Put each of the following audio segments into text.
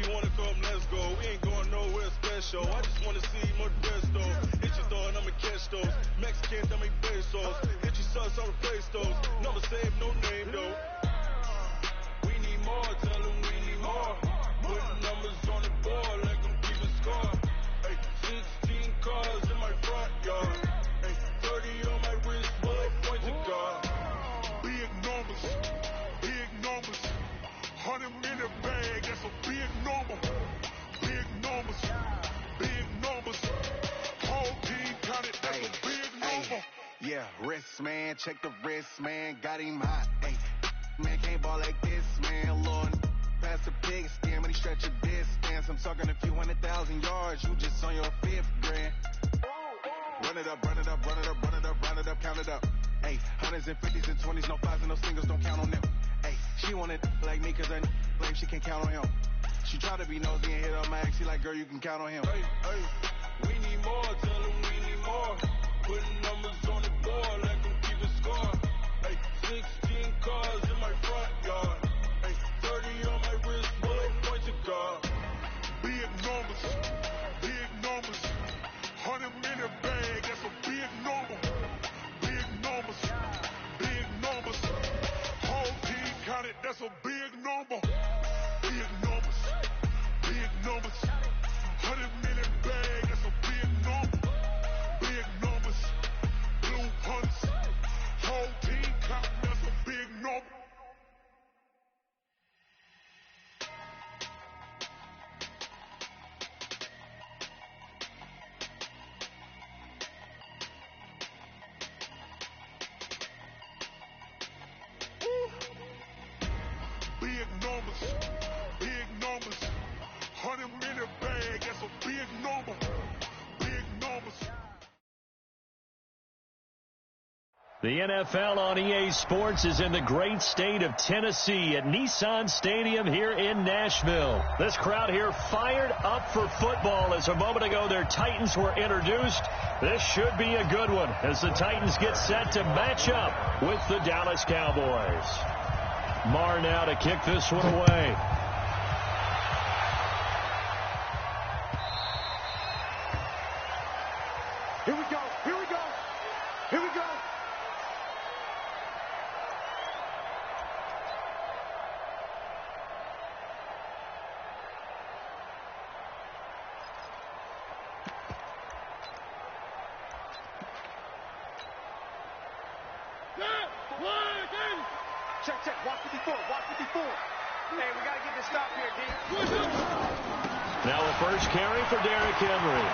you wanna come, let's go. We ain't going nowhere special. I just wanna see more best though. Hit your thought, I'ma catch those. Mexican, that make pesos. Hit your sus, I'll replace those. Never save, no name though. We need more, tell them we need more. Putting numbers on the board like I'm keeping score. Ay, 16 cars in my front yard. Ay, 30 on my wrist, bullet point to God. Big numbers, big numbers. 100 minute bag, that's a big number. Big numbers, big numbers. Whole team counted, that's a big number. Yeah, wrist man, check the wrist man, got him hot. Ay, man can't ball like this, man. Lord, pass the pig skin, but he stretch a distance. I'm talking a few 100,000 yards, you just on your 5th grand. Run it up, run it up, run it up, run it up, run it up, count it up. Ay, hundreds and 50s and 20s, no 5s and no singles, don't count on them. Ay, she wanted like me cause I claim she can't count on him. She try to be nosy and hit on my ex, she like, girl, you can count on him. Hey, hey, we need more, tell them we need more. Putting numbers on the board like I'm keeping score. Hey, 16 cars in my front yard. Hey, 30 on my wrist, bullet point to God. Big numbers, big numbers. 100 minute bag, that's a big number. Big numbers, big numbers. Whole team counted, that's a big number. Big numbers, big numbers. 100 minute bag, that's a big number. Big numbers, blue hunts. Whole team counting, that's a big number. Big numbers, big numbers. 100 minute bag, that's a big number. Big numbers. The NFL on EA Sports is in the great state of Tennessee at Nissan Stadium here in Nashville. This crowd here fired up for football as a moment ago their Titans were introduced. This should be a good one as the Titans get set to match up with the Dallas Cowboys. Marr now to kick this one away. Here we go, here we go, here we go. Check, watch 54, watch 54. Hey, we got to get this stop here, D. Now the first carry for Derrick Henry.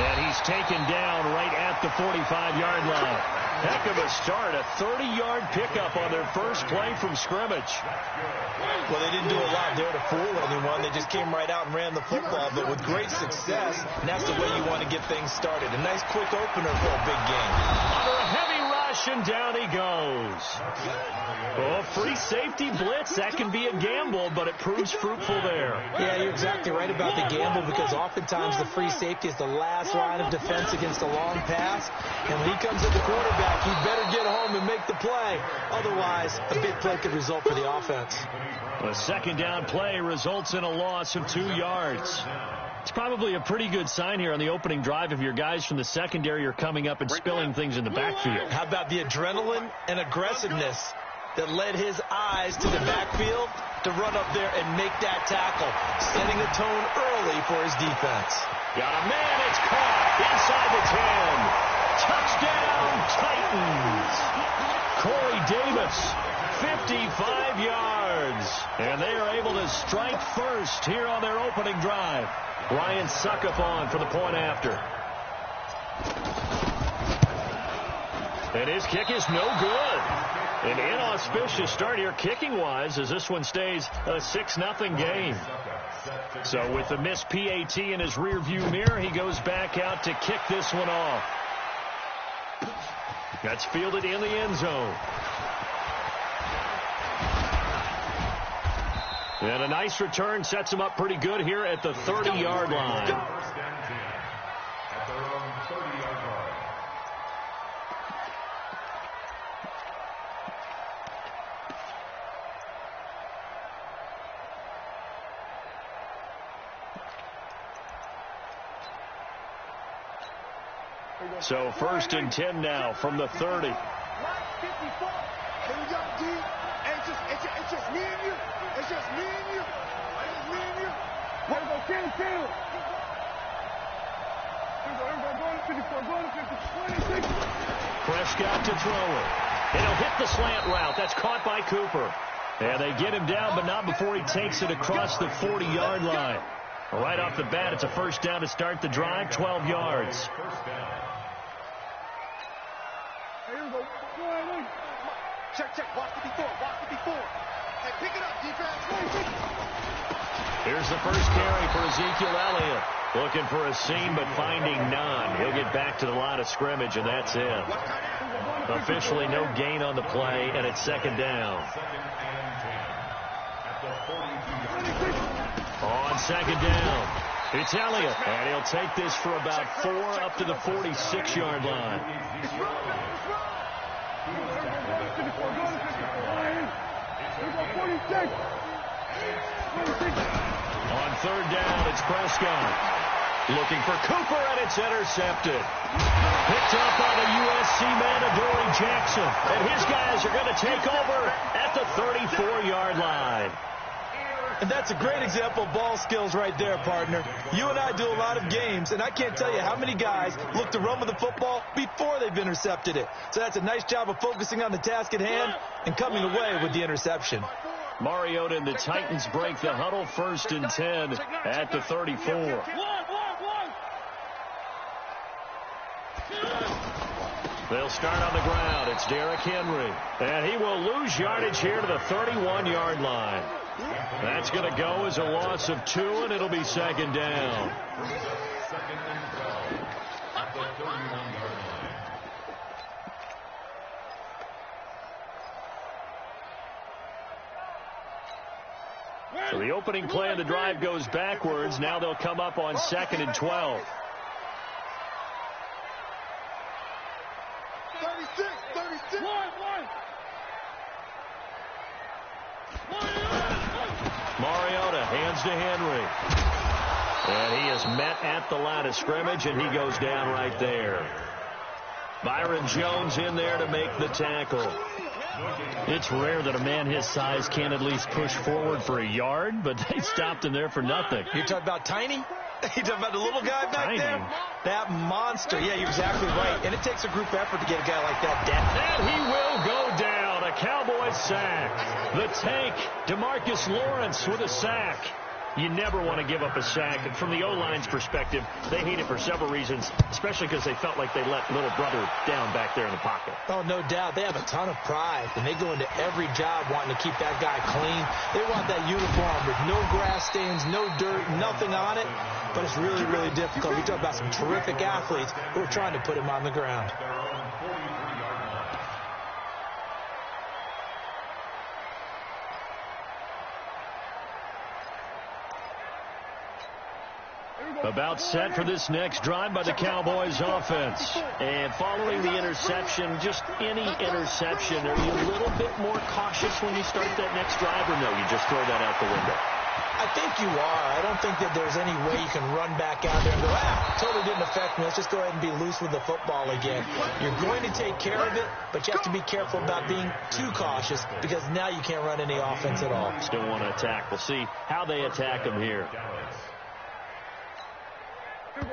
And he's taken down right at the 45-yard line. Heck of a start, a 30-yard pickup on their first play from scrimmage. Well, they didn't do a lot there to fool anyone. They just came right out and ran the football, but with great success, and that's the way you want to get things started. A nice quick opener for a big game. Under a heavy rush, and down he goes. Oh, free safety blitz. That can be a gamble, but it proves fruitful there. Yeah, you're exactly right about the gamble because oftentimes the free safety is the last line of defense against a long pass. And when he comes at the quarterback, he better get home and make the play. Otherwise, a big play could result for the offense. A second down play results in a loss of 2 yards. It's probably a pretty good sign here on the opening drive if your guys from the secondary are coming up and spilling things in the backfield. How about the adrenaline and aggressiveness that led his eyes to the backfield to run up there and make that tackle, setting a tone early for his defense. Got a man, it's caught inside the 10. Touchdown, Titans. Corey Davis, 55 yards. And they are able to strike first here on their opening drive. Ryan Suckup on for the point after. And his kick is no good. An inauspicious start here kicking-wise as this one stays a 6-0 game. So with the missed PAT in his rearview mirror, he goes back out to kick this one off. That's fielded in the end zone. And a nice return sets him up pretty good here at the 30-yard line. So 1st and 10 now from the 30. Hey, we got D. It's just me and you. It's just me and you. It's just me and you. We're going to kill. Here we go. Going to 54. Going to 50. 26. Prescott to throw it. And he'll hit the slant route. That's caught by Cooper. And they get him down, but not before he takes it across the 40-yard line. Right off the bat, it's a 1st down to start the drive, 12 yards. Here we go. Check. Watch the before. Hey, pick it up, defense. Here's the first carry for Ezekiel Elliott. Looking for a seam, but finding none. He'll get back to the line of scrimmage, and that's it. Officially no gain on the play, and it's 2nd down. On 2nd down, it's Elliott, and he'll take this for about 4 up to the 46-yard line. On 3rd down, it's Prescott. Looking for Cooper, and it's intercepted. Picked up by the USC man, Adoree Jackson. And his guys are going to take over at the 34-yard line. And that's a great example of ball skills right there, partner. You and I do a lot of games, and I can't tell you how many guys look to run with the football before they've intercepted it. So that's a nice job of focusing on the task at hand and coming away with the interception. Mariota and the Titans break the huddle, 1st and 10 at the 34. They'll start on the ground. It's Derrick Henry. And he will lose yardage here to the 31-yard line. That's going to go as a loss of 2, and it'll be 2nd down. So the opening play of the drive goes backwards. Now they'll come up on 2nd and 12. 36. Mariota hands to Henry. And he is met at the line of scrimmage, and he goes down right there. Byron Jones in there to make the tackle. It's rare that a man his size can't at least push forward for a yard, but they stopped him there for nothing. You're talking about Tiny? You're talking about the little guy back Tiny. there? That monster. Yeah, you're exactly right. And it takes a group effort to get a guy like that down. And he will go down. A Cowboys sack. The tank, DeMarcus Lawrence with a sack. You never want to give up a sack. And from the O-line's perspective, they hate it for several reasons, especially because they felt like they let little brother down back there in the pocket. Oh, no doubt. They have a ton of pride, and they go into every job wanting to keep that guy clean. They want that uniform with no grass stains, no dirt, nothing on it. But it's really, really difficult. We talk about some terrific athletes who are trying to put him on the ground. About set for this next drive by the Cowboys offense. And following the interception, just any interception, are you a little bit more cautious when you start that next drive, or no, you just throw that out the window? I think you are. I don't think that there's any way you can run back out there and go, totally didn't affect me. Let's just go ahead and be loose with the football again. You're going to take care of it, but you have to be careful about being too cautious because now you can't run any offense at all. Still want to attack. We'll see how they attack them here.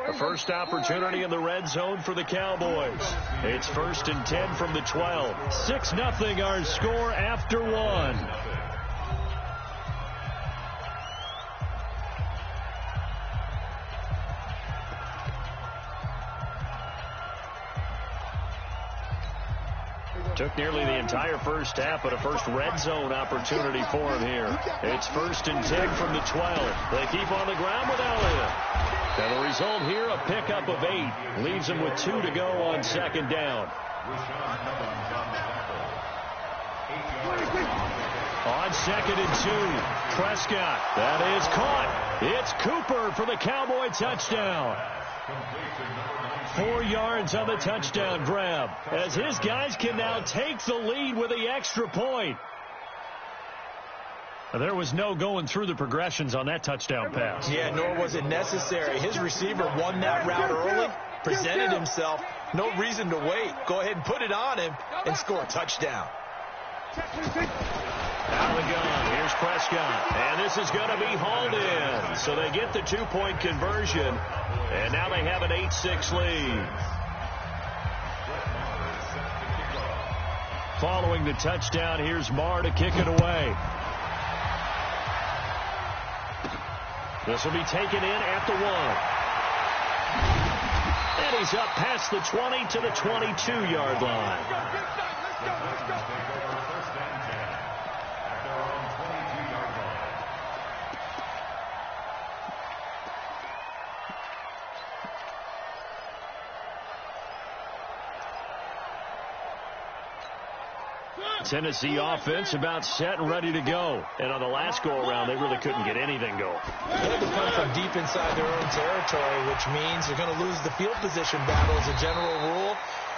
A first opportunity in the red zone for the Cowboys. It's 1st and 10 from the 12. 6-0 our score after 1. Took nearly the entire first half, but a first red zone opportunity for him here. It's 1st and 10 from the 12. They keep on the ground with Elliott. And the result here, a pickup of 8. Leaves them with 2 to go on 2nd down. On 2nd and 2, Prescott. That is caught. It's Cooper for the Cowboy touchdown. 4 yards on the touchdown grab, as his guys can now take the lead with the extra point. There was no going through the progressions on that touchdown pass. Yeah, nor was it necessary. His receiver won that route early, presented himself. No reason to wait. Go ahead and put it on him and score a touchdown. Out of the gun, here's Prescott, and this is going to be hauled in. So they get the two-point conversion, and now they have an 8-6 lead. Following the touchdown, here's Marr to kick it away. This will be taken in at the 1. And he's up past the 20 to the 22-yard line. Tennessee offense about set and ready to go. And on the last go-around, they really couldn't get anything going. They had to punt from deep inside their own territory, which means they're going to lose the field position battle as a general rule.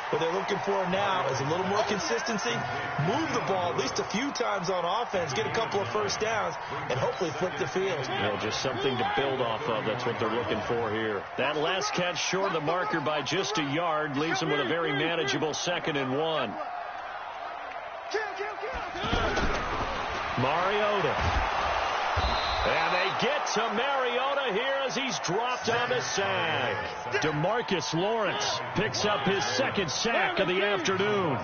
What they're looking for now is a little more consistency, move the ball at least a few times on offense, get a couple of first downs, and hopefully flip the field. Well, just something to build off of. That's what they're looking for here. That last catch short of the marker by just a yard leaves them with a very manageable 2nd and 1. Mariota. And they get to Mariota here as he's dropped on the sack. DeMarcus Lawrence picks up his 2nd sack of the afternoon.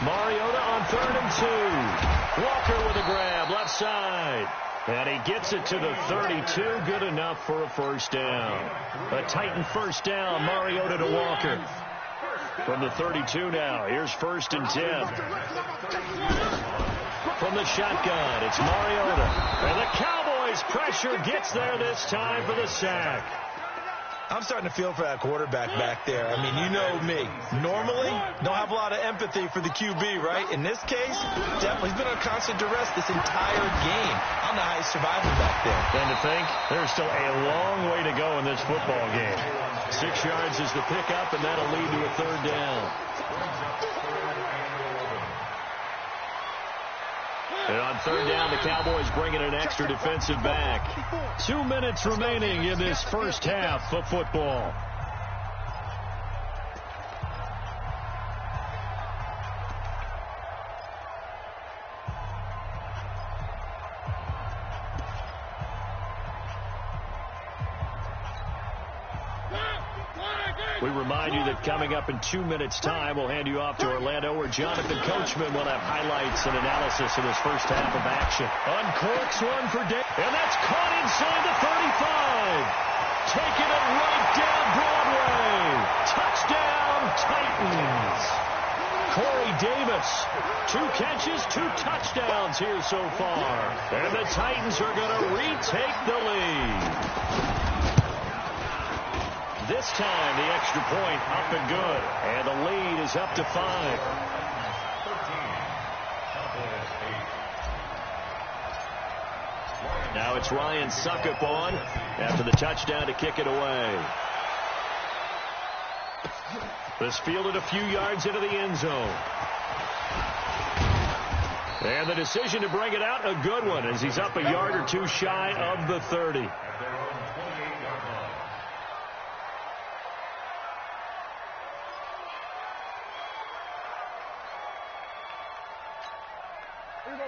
Mariota on 3rd and 2. Walker with a grab, left side. And he gets it to the 32. Good enough for a first down. A Titan first down. Mariota to Walker. From the 32 now. Here's 1st and 10. From the shotgun, it's Mariota. And the Cowboys pressure gets there this time for the sack. I'm starting to feel for that quarterback back there. I mean, you know me. Normally, don't have a lot of empathy for the QB, right? In this case, definitely he's been on constant duress this entire game. I don't know how he's surviving back there. And to think, there's still a long way to go in this football game. 6 yards is the pickup, and that'll lead to a 3rd down. And on 3rd down, the Cowboys bring in an extra defensive back. 2 minutes remaining in this first half of football. We remind you that coming up in 2 minutes' time, we'll hand you off to Orlando, where Jonathan Coachman will have highlights and analysis of this first half of action. Uncorks one for Dave, and that's caught inside the 35. Taking it right down Broadway. Touchdown, Titans. Corey Davis, 2 catches, 2 touchdowns here so far. And the Titans are going to retake the lead. This time, the extra point up and good. And the lead is up to 5. Now it's Ryan Suckup on after the touchdown to kick it away. This fielded a few yards into the end zone. And the decision to bring it out, a good one, as he's up a yard or 2 shy of the 30.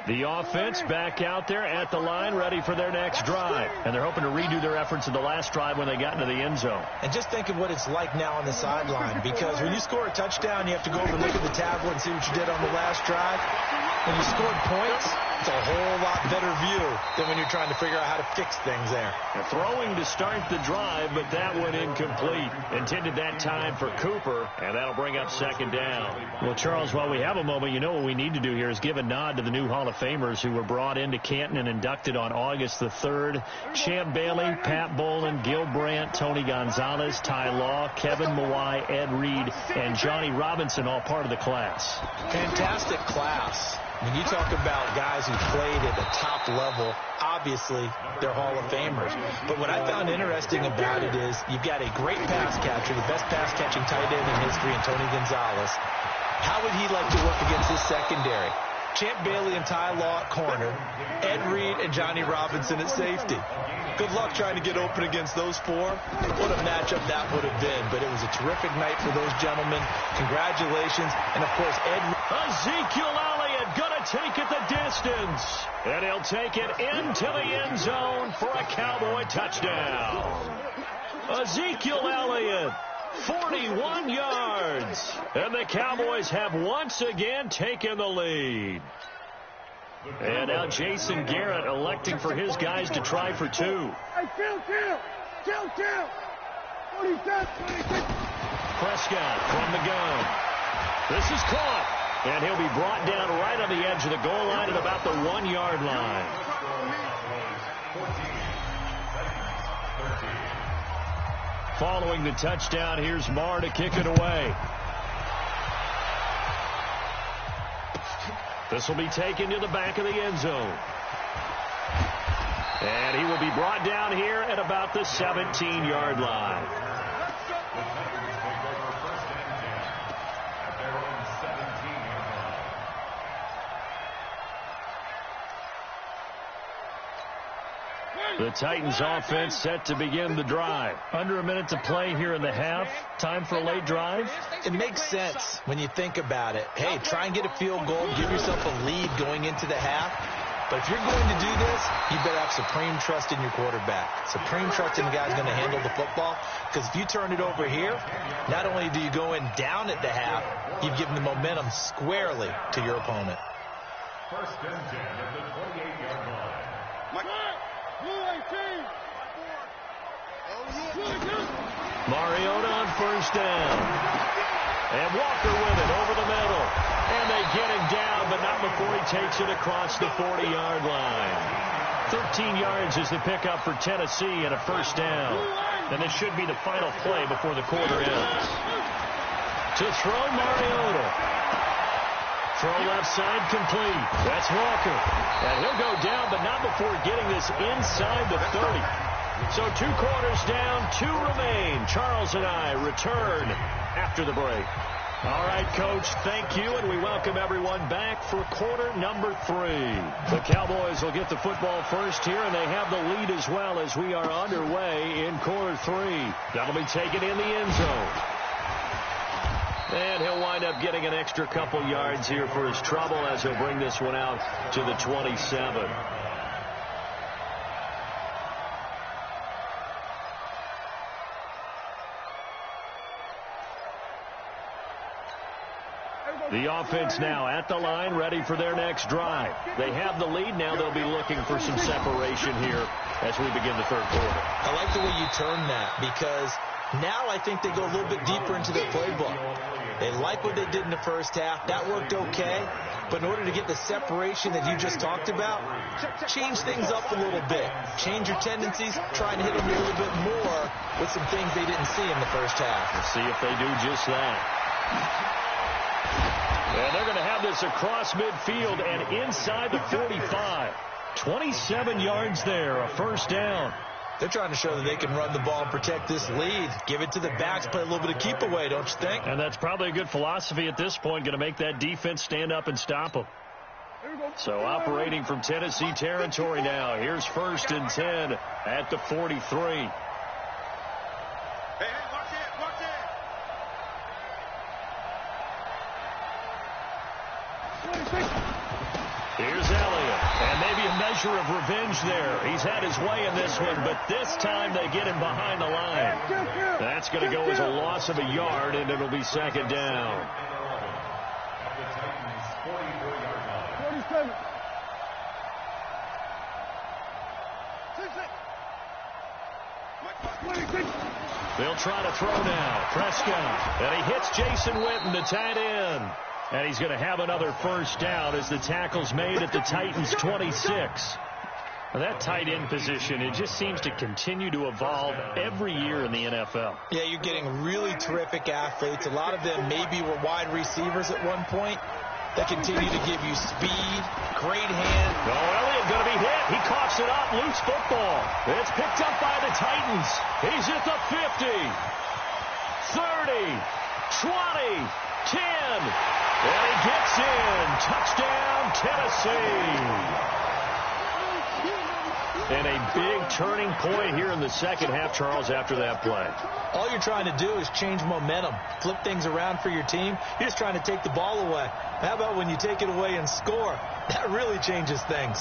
The offense back out there at the line, ready for their next drive. And they're hoping to redo their efforts in the last drive when they got into the end zone. And just think of what it's like now on the sideline, because when you score a touchdown, you have to go over and look at the tablet and see what you did on the last drive. When you scored points, it's a whole lot better view than when you're trying to figure out how to fix things there. And throwing to start the drive, but that one incomplete. Intended that time for Cooper, and that'll bring up 2nd down. Well, Charles, while we have a moment, you know what we need to do here is give a nod to the new Hall of Famers who were brought into Canton and inducted on August the 3rd. Champ Bailey, Pat Bolin, Gil Brandt, Tony Gonzalez, Ty Law, Kevin Mawai, Ed Reed, and Johnny Robinson, all part of the class. Fantastic class. When you talk about guys who played at the top level, obviously they're Hall of Famers. But what I found interesting about it is you've got a great pass catcher, the best pass-catching tight end in history, in Tony Gonzalez. How would he like to work against his secondary? Champ Bailey and Ty Law at corner, Ed Reed and Johnny Robinson at safety. Good luck trying to get open against those four. What a matchup that would have been. But it was a terrific night for those gentlemen. Congratulations. And, of course, Ezekiel Elliott going to take it the distance. And he'll take it into the end zone for a Cowboy touchdown. Ezekiel Elliott, 41 yards. And the Cowboys have once again taken the lead. And now Jason Garrett electing for his guys to try for two. Hey, chill. 47, 26. Prescott from the gun. This is caught. And he'll be brought down right on the edge of the goal line at about the 1-yard line. Following the touchdown, here's Marr to kick it away. This will be taken to the back of the end zone. And he will be brought down here at about the 17-yard line. The Titans offense set to begin the drive. Under a minute to play here in the half. Time for a late drive. It makes sense when you think about it. Hey, try and get a field goal. Give yourself a lead going into the half. But if you're going to do this, you better have supreme trust in your quarterback. Supreme trust in the guy's going to handle the football. Because if you turn it over here, not only do you go in down at the half, you've given the momentum squarely to your opponent. First and 10 at the 28-yard line. Mariota on first down. And Walker with it over the middle. And they get him down, but not before he takes it across the 40-yard line. 13 yards is the pickup for Tennessee and a first down. And this should be the final play before the quarter ends. To throw, Mariota. Throw left side complete. That's Walker. And he'll go down, but not before getting this inside the 30. So 2 quarters down, 2 remain. Charles and I return after the break. All right, Coach, thank you, and we welcome everyone back for quarter number 3. The Cowboys will get the football first here, and they have the lead as well as we are underway in quarter 3. That'll be taken in the end zone. And he'll wind up getting an extra couple yards here for his trouble as he'll bring this one out to the 27. The offense now at the line, ready for their next drive. They have the lead. Now they'll be looking for some separation here as we begin the third quarter. I like the way you turn that, because now I think they go a little bit deeper into their playbook. They like what they did in the first half. That worked okay. But in order to get the separation that you just talked about, change things up a little bit. Change your tendencies. Try and hit them a little bit more with some things they didn't see in the first half. Let's see if they do just that. And they're going to have this across midfield and inside the 45. 27 yards there, a first down. They're trying to show that they can run the ball and protect this lead. Give it to the backs, play a little bit of keep away, don't you think? And that's probably a good philosophy at this point, going to make that defense stand up and stop them. So operating from Tennessee territory now. Here's first and 10 at the 43. Here's Elliott, and maybe a measure of revenge there. He's had his way in this one, but this time they get him behind the line. That's going to go as a loss of a yard, and it'll be second down. 47. They'll try to throw now. Prescott, and he hits Jason Witten, the tight end. And he's going to have another first down as the tackle's made at the Titans' 26. Now that tight end position, it just seems to continue to evolve every year in the NFL. Yeah, you're getting really terrific athletes. A lot of them maybe were wide receivers at one point. that continue to give you speed, great hand. No, Elliott going to be hit. He coughs it up. Loose football. It's picked up by the Titans. He's at the 50, 30, 20, 10. And he gets in. Touchdown, Tennessee. And a big turning point here in the second half, Charles, after that play. All you're trying to do is change momentum, flip things around for your team. You're just trying to take the ball away. How about when you take it away and score? That really changes things.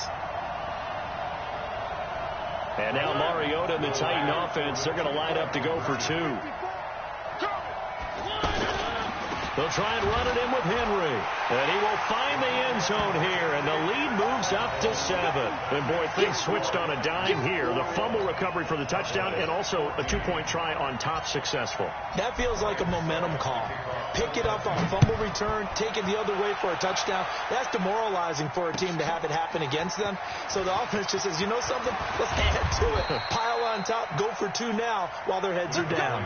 And now Mariota and the Titan offense, they're going to line up to go for two. They'll try and run it in with Henry. And he will find the end zone here. And the lead moves up to 7. And, boy, things switched on a dime here. The fumble recovery for the touchdown and also a two-point try on top successful. That feels like a momentum call. Pick it up on fumble return, take it the other way for a touchdown. That's demoralizing for a team to have it happen against them. So the offense just says, you know something? Let's add to it. Pile on top, go for two now while their heads are down.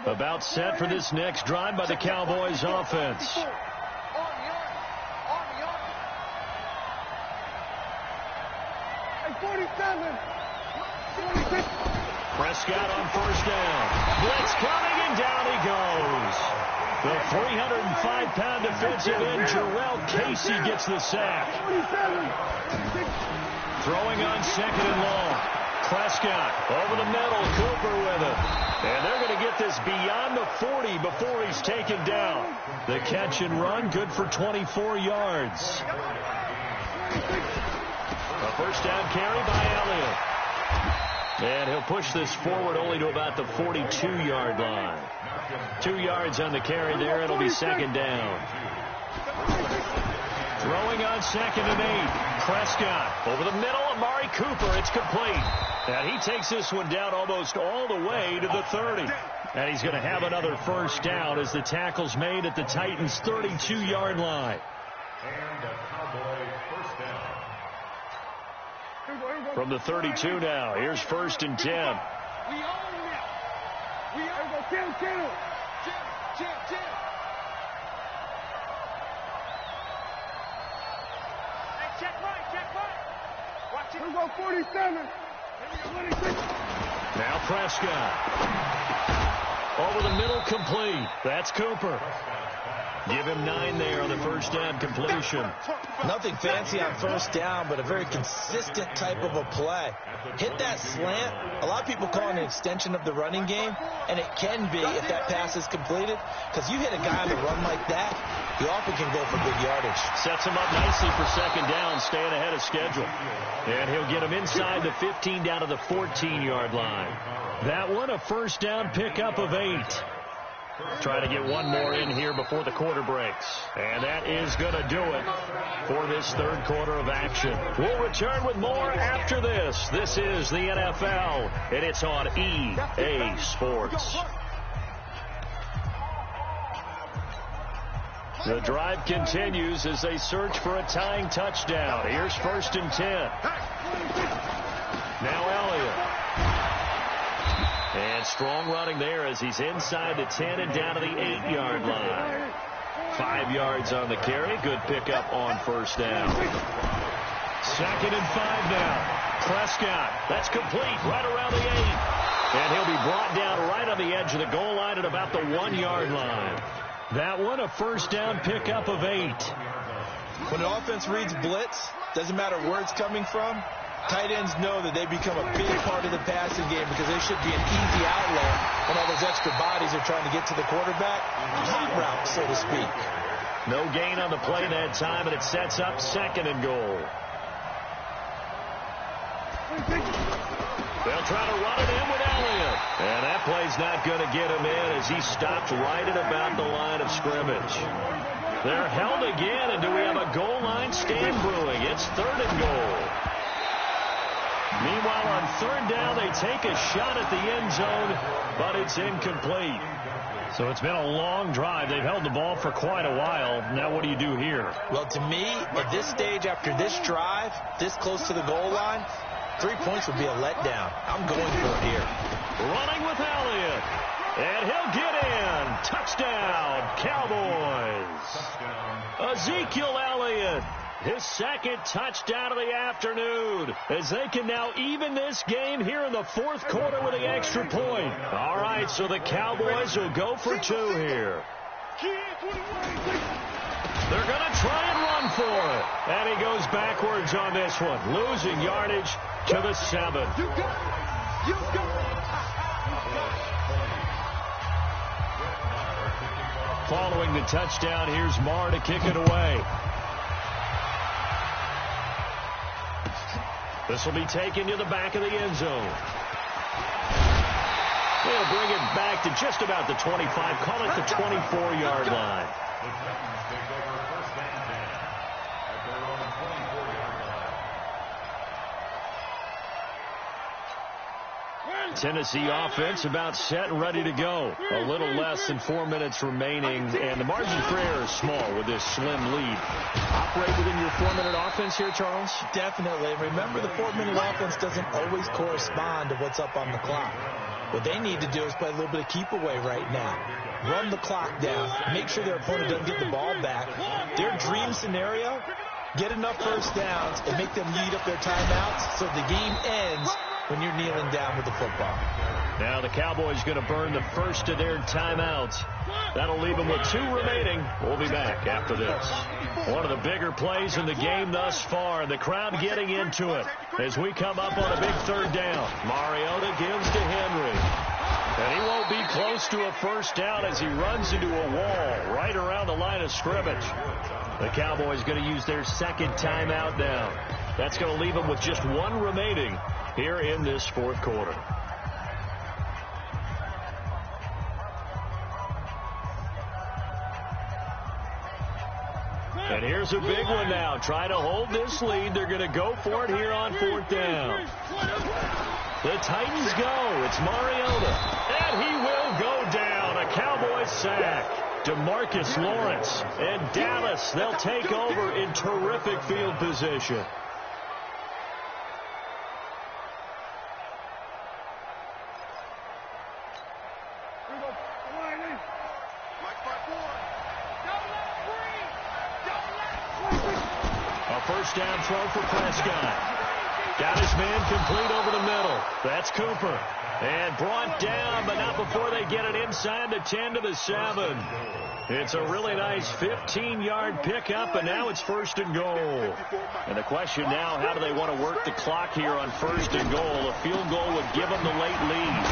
About set for this next drive by the Cowboys offense. Prescott on first down. Blitz coming, and down he goes. The 305-pound defensive end, Jarrell Casey, gets the sack. Throwing on second and long. Prescott over the middle, Cooper with it. And they're going to get this beyond the 40 before he's taken down. The catch and run, good for 24 yards. A first down carry by Elliott. And he'll push this forward only to about the 42-yard line. 2 yards on the carry there. It'll be second down. Throwing on second and 8. Prescott over the middle. Amari Cooper. It's complete. And he takes this one down almost all the way to the 30. And he's going to have another first down as the tackle's made at the Titans' 32-yard line. And a Cowboy first down. From the 32 now, here's first and 10. We own it. We own it. Jim. Hey, check right. Watch it. We'll go 47. Now Prescott. Over the middle, complete. That's Cooper. Give him 9 there on the first down completion. Nothing fancy on first down, but a very consistent type of a play. Hit that slant. A lot of people call it an extension of the running game, and it can be if that pass is completed, because you hit a guy on the run like that, he often can go for big yardage. Sets him up nicely for second down, staying ahead of schedule. And he'll get him inside the 15 down to the 14-yard line. That one a first down pickup of 8. Trying to get one more in here before the quarter breaks. And that is going to do it for this third quarter of action. We'll return with more after this. This is the NFL, and it's on EA Sports. The drive continues as they search for a tying touchdown. Here's first and 10. Now Elliott. And strong running there as he's inside the 10 and down to the 8-yard line. 5 yards on the carry. Good pickup on first down. Second and 5 now. Prescott. That's complete right around the 8. And he'll be brought down right on the edge of the goal line at about the 1-yard line. That one a first down pickup of 8. When an offense reads blitz, doesn't matter where it's coming from, tight ends know that they become a big part of the passing game because they should be an easy outlet when all those extra bodies are trying to get to the quarterback. Hot route, so to speak. No gain on the play that time, and it sets up second and goal. They'll try to run it in with Elliott. And that play's not going to get him in as he stopped right at about the line of scrimmage. They're held again, and do we have a goal line stand brewing? It's third and goal. Meanwhile, on third down, they take a shot at the end zone, but it's incomplete. So it's been a long drive. They've held the ball for quite a while. Now what do you do here? Well, to me, at this stage, after this drive, this close to the goal line, 3 points would be a letdown. I'm going for it here. Running with Elliott. And he'll get in. Touchdown, Cowboys. Ezekiel Elliott. His second touchdown of the afternoon, as they can now even this game here in the fourth quarter with the extra point. All right, so the Cowboys will go for 2 here. They're going to try and run for it. And he goes backwards on this one, losing yardage to the 7. Following the touchdown, here's Marr to kick it away. This will be taken to the back of the end zone. They'll bring it back to just about the 25, call it the 24-yard line. Tennessee offense about set and ready to go. A little less than 4 minutes remaining, and the margin for error is small with this slim lead. Operate within your 4-minute offense here, Charles? Definitely. Remember, the 4-minute offense doesn't always correspond to what's up on the clock. What they need to do is play a little bit of keep away right now. Run the clock down. Make sure their opponent doesn't get the ball back. Their dream scenario, get enough first downs and make them lead up their timeouts so the game ends when you're kneeling down with the football. Now the Cowboys going to burn the first of their timeouts. That'll leave them with 2 remaining. We'll be back after this. One of the bigger plays in the game thus far. The crowd getting into it as we come up on a big 3rd down. Mariota gives to Henry. And he won't be close to a first down as he runs into a wall right around the line of scrimmage. The Cowboys going to use their 2nd timeout now. That's going to leave them with just 1 remaining here in this 4th quarter. And here's a big one now. Trying to hold this lead. They're going to go for it here on 4th down. The Titans go. It's Mariota. And he will go down. A Cowboys sack. DeMarcus Lawrence and Dallas, they'll take over in terrific field position. First down throw for Prescott. Got his man complete over the middle. That's Cooper. And brought down, but not before they get it inside the 10 to the 7. It's a really nice 15-yard pickup, and now it's 1st and goal. And the question now, how do they want to work the clock here on 1st and goal? A field goal would give them the late lead.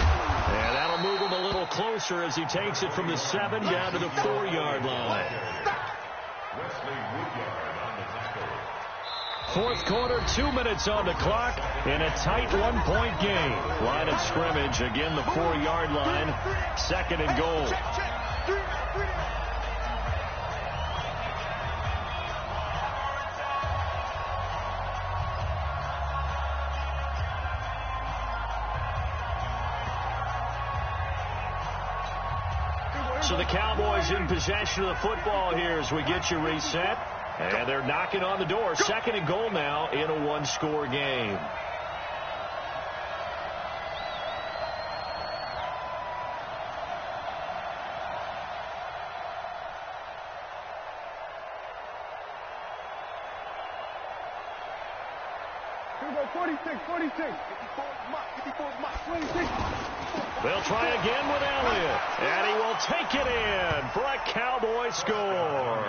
And that'll move him a little closer as he takes it from the 7 down to the 4-yard line. 4th quarter, 2 minutes on the clock in a tight 1-point game. Line of scrimmage, again the 4-yard line, 2nd and goal. So the Cowboys in possession of the football here as we get you reset. And they're knocking on the door. 2nd and goal now in a 1-score game. Here we go, 46. They'll try again with Elliott. And he will take it in for a Cowboy score.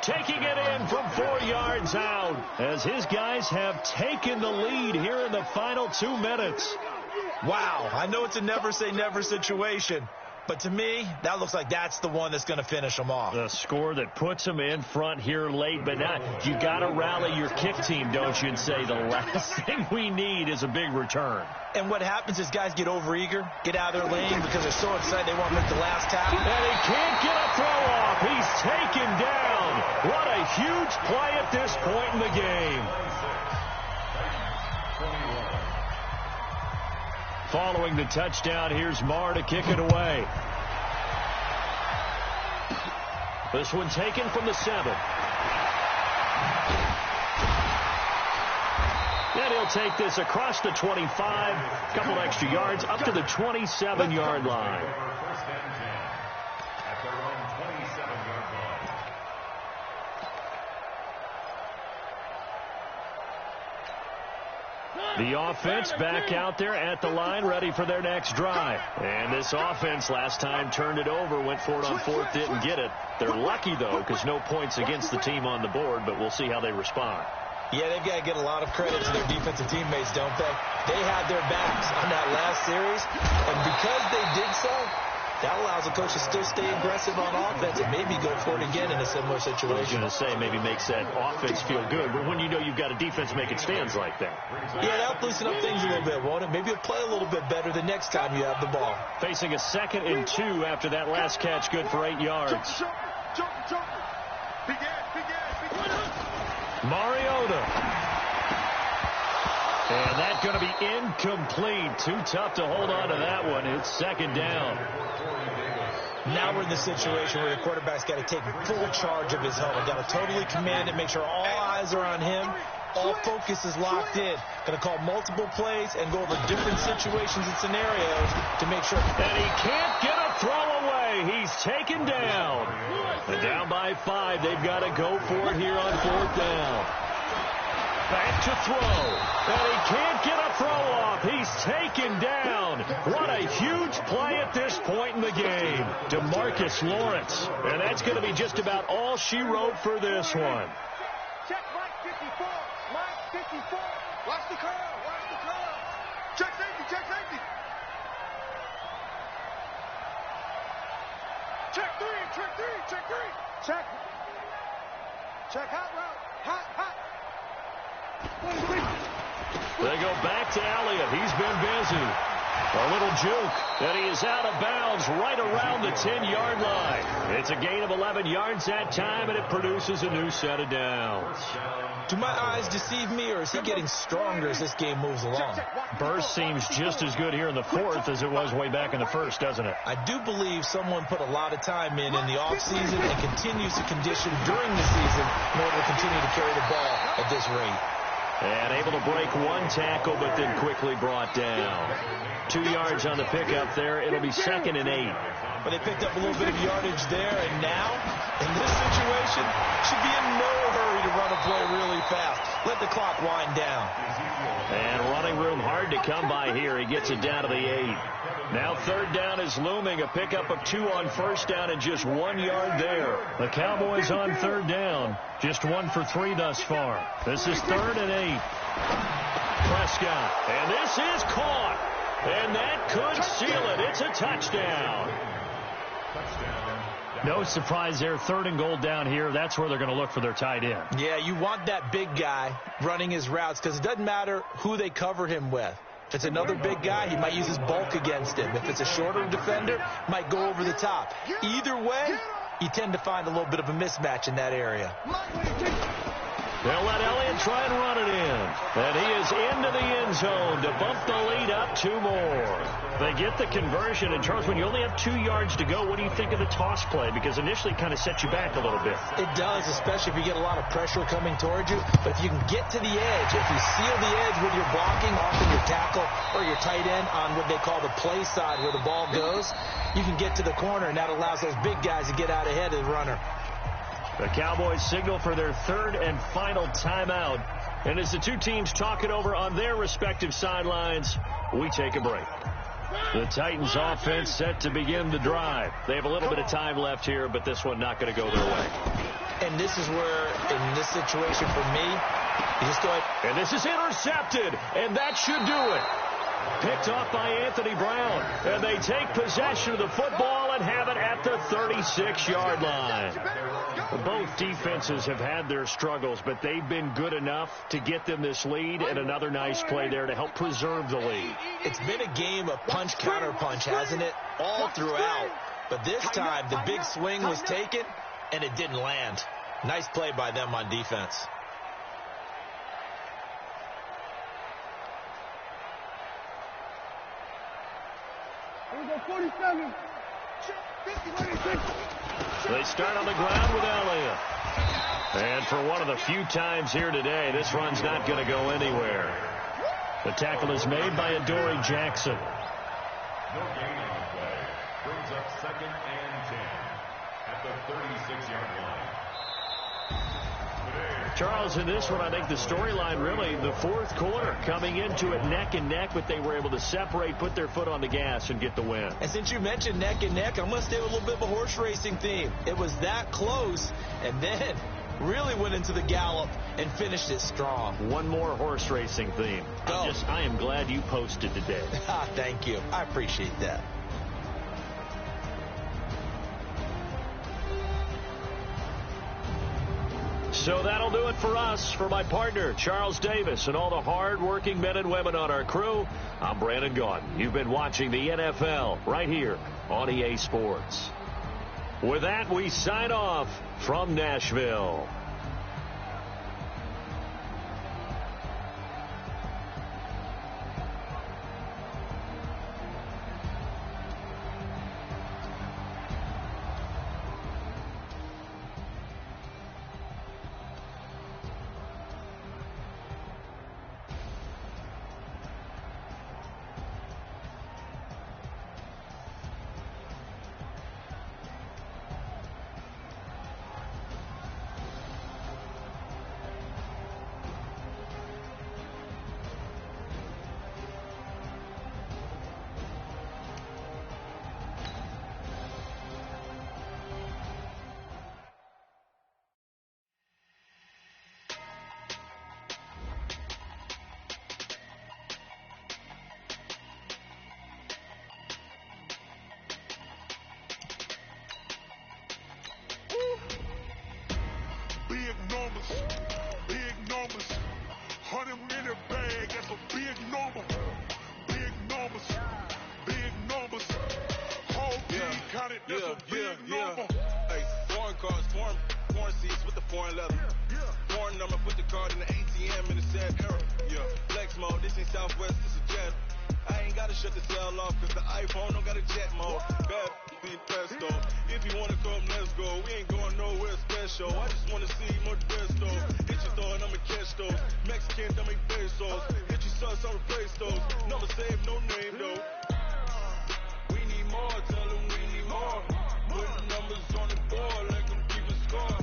Taking it in from 4 yards out as his guys have taken the lead here in the final 2 minutes. Wow, I know it's a never say never situation, but to me, that looks like that's the one that's going to finish them off. The score that puts them in front here late, but not. You got to rally your kick team, don't you, and say the last thing we need is a big return. And what happens is guys get overeager, get out of their lane because they're so excited they want to make the last tackle. And he can't get a throw off. He's taken down. What a huge play at this point in the game. Following the touchdown, here's Marr to kick it away. This one taken from the 7. And he'll take this across the 25, a couple extra yards, up to the 27-yard line. The offense back out there at the line, ready for their next drive. And this offense last time turned it over, went for it on 4th, didn't get it. They're lucky, though, because no points against the team on the board, but we'll see how they respond. Yeah, they've got to get a lot of credit to their defensive teammates, don't they? They had their backs on that last series, and because they did so, that allows the coach to still stay aggressive on offense and maybe go for it again in a similar situation. I was going to say, maybe makes that offense feel good, but when you know you've got a defense making stands like that. Yeah, that'll loosen up things a little bit, won't it? Maybe you'll play a little bit better the next time you have the ball. Facing a 2nd and 2 after that last catch, good for 8 yards. Mariota. And that's going to be incomplete. Too tough to hold on to that one. It's 2nd down. Now we're in the situation where the quarterback's got to take full charge of his helmet. Got to totally command it, make sure all eyes are on him. All focus is locked in. Going to call multiple plays and go over different situations and scenarios to make sure. And he can't get a throw away. He's taken down. And down by 5. They've got to go for it here on 4th down. Back to throw. And he can't get a throw off. He's taken down. What a huge play at this point in the game. DeMarcus Lawrence. And that's going to be just about all she wrote for this one. Check Mike 54. Mike 54. Watch the curl. Watch the curl. Check safety. Check safety. Check 3. Check 3. Check 3. Check. Check hot route. Hot, hot. They go back to Elliott. He's been busy. A little juke, and he is out of bounds right around the 10-yard line. It's a gain of 11 yards that time, and it produces a new set of downs. Do my eyes deceive me, or is he getting stronger as this game moves along? Burst seems just as good here in the 4th as it was way back in the 1st, doesn't it? I do believe someone put a lot of time in the offseason and continues to condition during the season in order to continue to carry the ball at this rate. And able to break one tackle, but then quickly brought down. 2 yards on the pickup there. It'll be 2nd and 8. But they picked up a little bit of yardage there, and now, in this situation, should be in no hurry to run a play really fast. Let the clock wind down. And running room hard to come by here. He gets it down to the 8. Now 3rd down is looming. A pickup of 2 on 1st down and just 1 yard there. The Cowboys on 3rd down. Just 1 for 3 thus far. This is 3rd and 8. Prescott. And this is caught. And that could seal it. It's a touchdown. No surprise there. 3rd and goal down here. That's where they're going to look for their tight end. Yeah, you want that big guy running his routes because it doesn't matter who they cover him with. If it's another big guy, he might use his bulk against him. If it's a shorter defender, might go over the top. Either way, you tend to find a little bit of a mismatch in that area. They'll let Elliott try and run it in. And he is into the end zone to bump the lead up 2 more. They get the conversion. And, Charles, when you only have 2 yards to go, what do you think of the toss play? Because initially it kind of sets you back a little bit. It does, especially if you get a lot of pressure coming towards you. But if you can get to the edge, if you seal the edge with your blocking, often your tackle or your tight end on what they call the play side where the ball goes, you can get to the corner, and that allows those big guys to get out ahead of the runner. The Cowboys signal for their 3rd and final timeout. And as the two teams talk it over on their respective sidelines, we take a break. The Titans offense set to begin the drive. They have a little bit of time left here, but this one not going to go their way. And this is where, in this situation for me, you just go ahead. And this is intercepted, and that should do it. Picked off by Anthony Brown, and they take possession of the football and have it at the 36-yard line. Both defenses have had their struggles, but they've been good enough to get them this lead, and another nice play there to help preserve the lead. It's been a game of punch-counter-punch, hasn't it? All throughout. But this time, the big swing was taken, and it didn't land. Nice play by them on defense. Here we go, 47. 50, 26. They start on the ground with Elliott. And for one of the few times here today, this run's not going to go anywhere. The tackle is made by Adoree Jackson. No gain on the play. Brings up 2nd and 10 at the 36-yard line. Charles, in this one, I think the storyline really, the fourth quarter, coming into it neck and neck, but they were able to separate, put their foot on the gas, and get the win. And since you mentioned neck and neck, I'm going to stay with a little bit of a horse racing theme. It was that close, and then really went into the gallop and finished it strong. One more horse racing theme. I am glad you posted today. Thank you. I appreciate that. So that'll do it for us. For my partner, Charles Davis, and all the hard-working men and women on our crew, I'm Brandon Gaudin. You've been watching the NFL right here on EA Sports. With that, we sign off from Nashville. Big numbers, 100 minute bag, that's a big number. Big numbers, whole team counted, that's a big number. Hey, foreign cars, foreign seats with the foreign leather. Foreign number, put the card in the ATM in the sad era. Yeah, flex mode, this ain't Southwest, this is Jet. I ain't gotta shut the cell off, cause the iPhone don't got a jet mode. Bad be pesto. If you wanna come, let's go. We ain't going nowhere special. I just wanna see more Modesto. Hit your throw and I'ma catch those. Mexican, don't make pesos. Hit your sus, I'll replace those. Never save, no name though. We need more, tell them we need more. Put numbers on the board like I'm keeping score.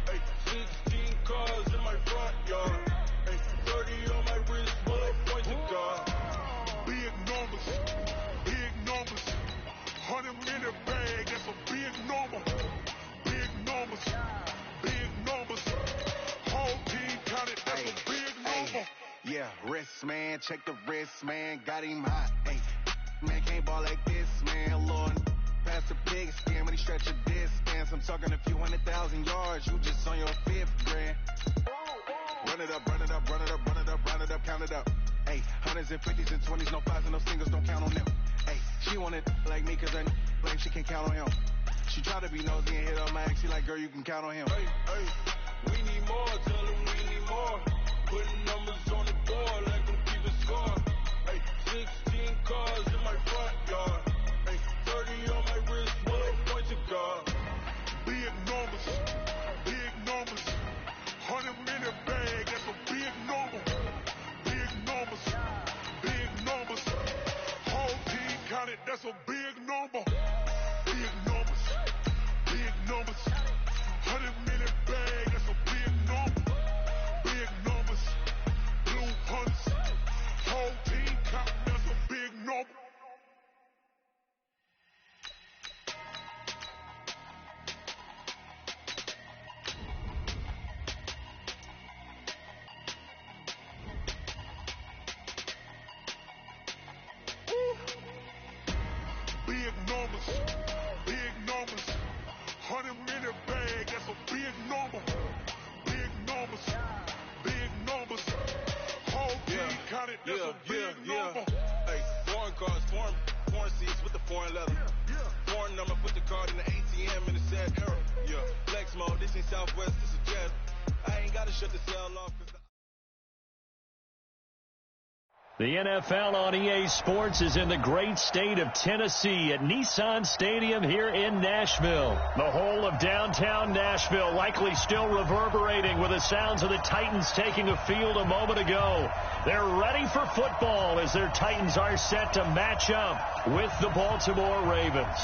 Hey, 16 cars in my front yard. Hey, 30 on my wrist, full of points of God. Big numbers, 100 minute bag, that's a big number. Big numbers, whole team counted, that's a big number. Yeah, wrist, man, check the wrist, man, got him hot, ayy. Man, can't ball like this, man, Lord. Pass the pig skin when he stretch a distance. I'm talking a few 100,000 yards, you just on your 5th grand. Run it up, run it up, run it up, run it up, run it up, count it up. Ayy, 100s and 50s and 20s, no 5s and no singles, don't count on them. Ayy, she want it like me, cause I like she can't count on him. She try to be nosy and hit up my ex, she like, girl, you can count on him. Hey, we need more, tell them we need more. Putting numbers on the board like I'm keeping score. Hey, 16 cars in my front yard. Hey, 30 on my wrist, full of points of God. Big numbers, 100 minute bag, that's a big number. Big numbers, whole team counted, that's a big number. Big numbers, 100 minute bag, that's a big number. Big numbers, blue hunts, whole team counting, that's a big number. Big numbers, 100 minute bag, that's a big number. Big numbers, whole team counted, that's a big number. Hey, foreign cars, foreign seats with the foreign leather. Foreign number, put the card in the ATM in the sad era. Yeah, flex mode, this ain't Southwest, this is Jet. I ain't gotta shut the cell off, cause The NFL on EA Sports is in the great state of Tennessee at Nissan Stadium here in Nashville. The whole of downtown Nashville likely still reverberating with the sounds of the Titans taking a field a moment ago. They're ready for football as their Titans are set to match up with the Baltimore Ravens.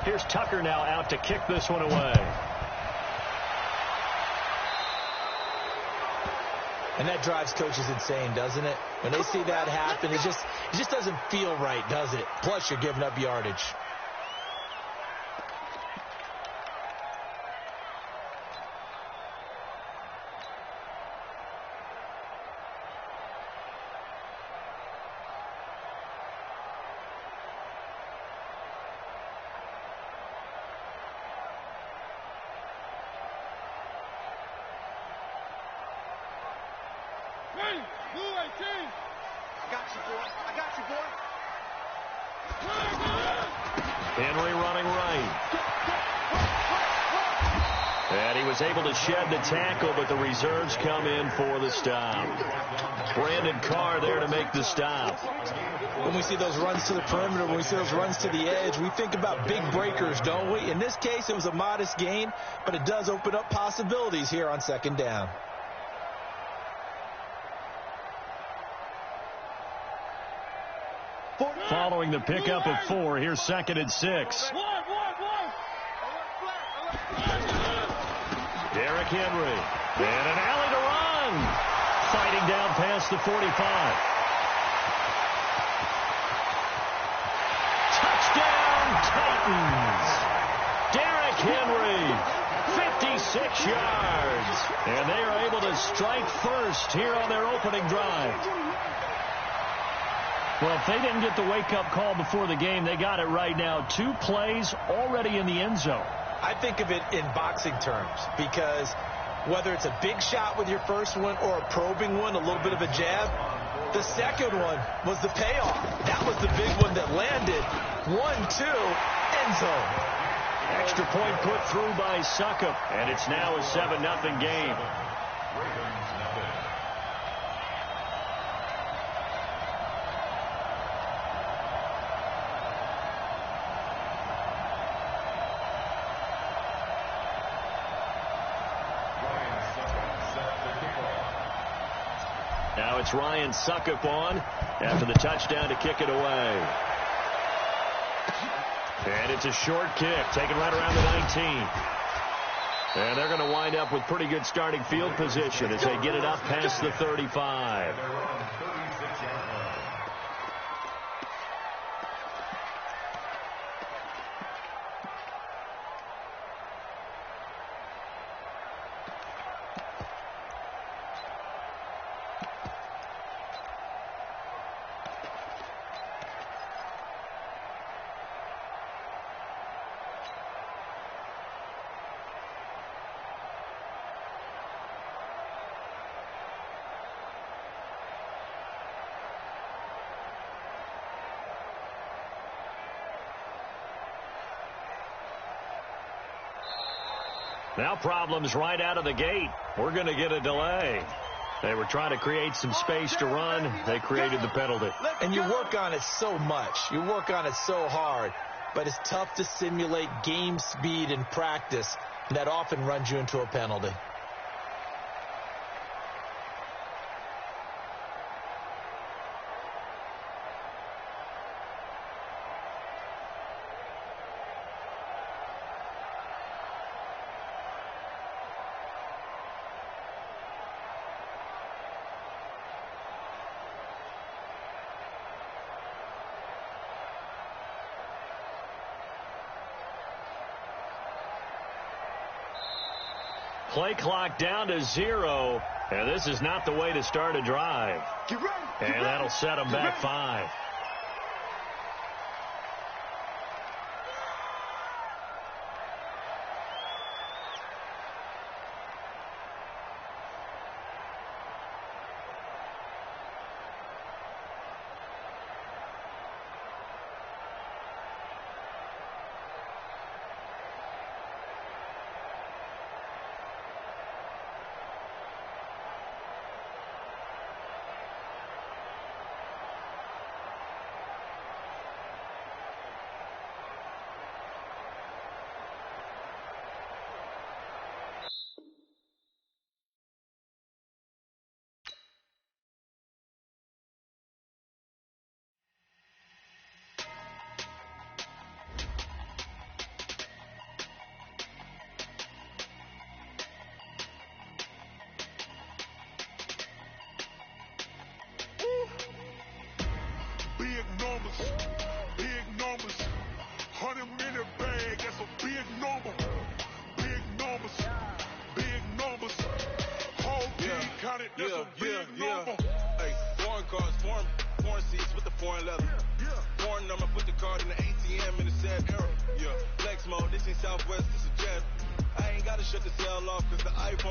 Here's Tucker now out to kick this one away. And that drives coaches insane, doesn't it? When they see that happen, it just doesn't feel right, does it? Plus, you're giving up yardage. Henry running right. And he was able to shed the tackle, but the reserves come in for the stop. Brandon Carr there to make the stop. When we see those runs to the perimeter, when we see those runs to the edge, we think about big breakers, don't we? In this case, it was a modest gain, but it does open up possibilities here on second down. Following the pickup of 4, here's 2nd and 6. Derrick Henry. And an alley to run. Fighting down past the 45. Touchdown, Titans. Derrick Henry, 56 yards. And they are able to strike first here on their opening drive. Well, if they didn't get the wake-up call before the game, they got it right now. 2 plays already in the end zone. I think of it in boxing terms because whether it's a big shot with your first one or a probing one, a little bit of a jab, the second one was the payoff. That was the big one that landed. 1-2, end zone. Extra point put through by Succop, and it's now a 7-0 game. Now it's Ryan Succop on after the touchdown to kick it away. And it's a short kick, taken right around the 19. And they're going to wind up with pretty good starting field position as they get it up past the 35. Now problems right out of the gate. We're going to get a delay. They were trying to create some space to run. They created the penalty. And you work on it so much. You work on it so hard. But it's tough to simulate game speed in practice. And that often runs you into a penalty. Play clock down to 0. And this is not the way to start a drive. Get ready. And that'll set them back 5. Big numbers, 100-minute bag, that's a big number. Big numbers, whole team counted, that's a big number. Hey, foreign cars, foreign seats with the foreign leather. Foreign number, put the card in the ATM in the sad era. Flex mode, this ain't Southwest, this is Jet. I ain't gotta shut the cell off cause the iPhone